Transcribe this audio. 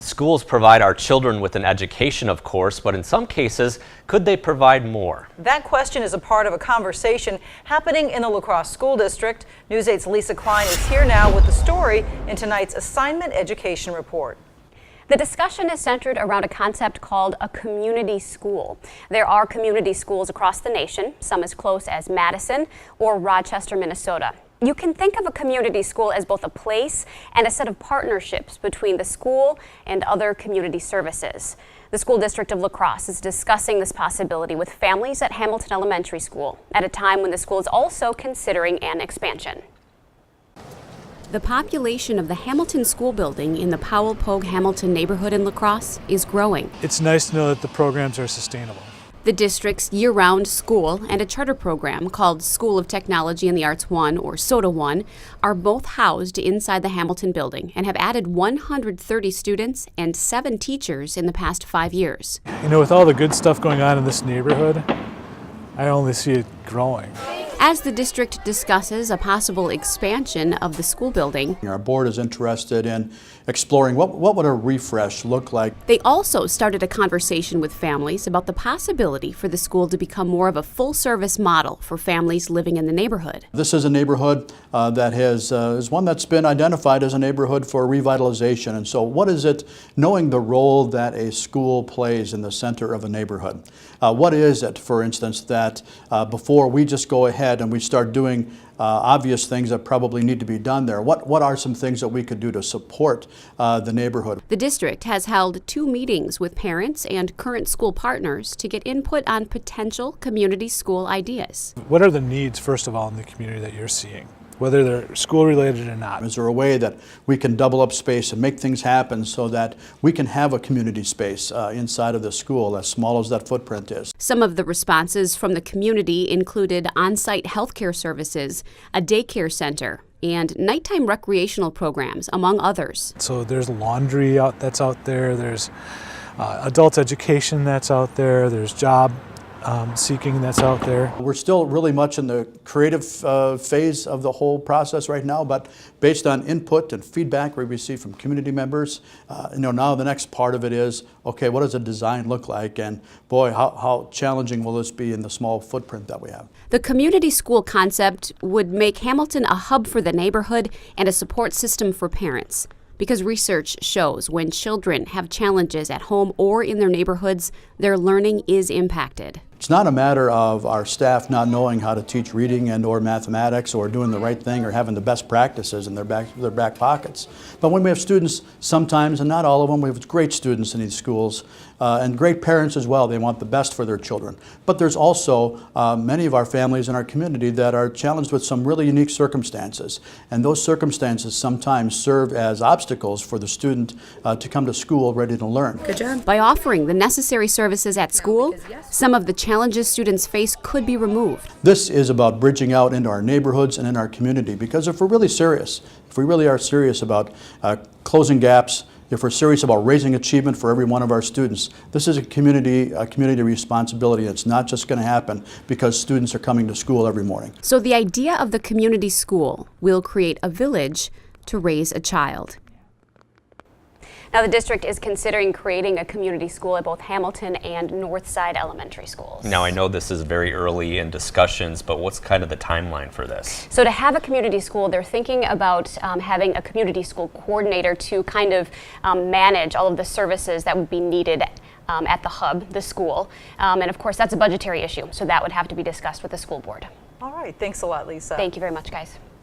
Schools provide our children with an education, of course, but in some cases, could they provide more? That question is a part of a conversation happening in the La Crosse School District. News 8's Lisa Klein is here now with the story in tonight's Assignment Education Report. The discussion is centered around a concept called a community school. There are community schools across the nation, some as close as Madison or Rochester, Minnesota. You can think of a community school as both a place and a set of partnerships between the school and other community services. The School District of La Crosse is discussing this possibility with families at Hamilton Elementary School at a time when the school is also considering an expansion. The population of the Hamilton School Building in the Powell-Pogue-Hamilton neighborhood in La Crosse is growing. It's nice to know that the programs are sustainable. The district's year-round school and a charter program called School of Technology and the Arts 1, or SOTA 1, are both housed inside the Hamilton building and have added 130 students and 7 teachers in the past 5 years. You know, with all the good stuff going on in this neighborhood, I only see it growing. As the district discusses a possible expansion of the school building, our board is interested in exploring what would a refresh look like. They also started a conversation with families about the possibility for the school to become more of a full-service model for families living in the neighborhood. This is a neighborhood that is one that's been identified as a neighborhood for revitalization. And so what is it, knowing the role that a school plays in the center of a neighborhood? What is it, for instance, that before we just go ahead and we start doing obvious things that probably need to be done there, what are some things that we could do to support the neighborhood? The district has held 2 meetings with parents and current school partners to get input on potential community school ideas. What are the needs, first of all, in the community that you're seeing, whether they're school related or not? Is there a way that we can double up space and make things happen so that we can have a community space inside of the school, as small as that footprint is? Some of the responses from the community included on-site healthcare services, a daycare center, and nighttime recreational programs, among others. So there's laundry that's out there, there's adult education that's out there, there's job seeking that's out there. We're still really much in the creative phase of the whole process right now, but based on input and feedback we receive from community members, now the next part of it is, okay, what does a design look like? And boy, how challenging will this be in the small footprint that we have? The community school concept would make Hamilton a hub for the neighborhood and a support system for parents. Because research shows when children have challenges at home or in their neighborhoods, their learning is impacted. It's not a matter of our staff not knowing how to teach reading and or mathematics or doing the right thing or having the best practices in their back pockets. But when we have students, sometimes, and not all of them, we have great students in these schools and great parents as well. They want the best for their children. But there's also many of our families in our community that are challenged with some really unique circumstances. And those circumstances sometimes serve as obstacles for the student to come to school ready to learn. Good job. By offering the necessary services at school, some of the challenges students face could be removed. This is about bridging out into our neighborhoods and in our community, because if we're really serious, if we really are serious about closing gaps, if we're serious about raising achievement for every one of our students, this is a community responsibility. It's not just going to happen because students are coming to school every morning. So the idea of the community school will create a village to raise a child. Now, the district is considering creating a community school at both Hamilton and Northside Elementary Schools. Now, I know this is very early in discussions, but what's kind of the timeline for this? So to have a community school, they're thinking about having a community school coordinator to kind of manage all of the services that would be needed at the hub, the school. And of course, that's a budgetary issue, so that would have to be discussed with the school board. All right, thanks a lot, Lisa. Thank you very much, guys.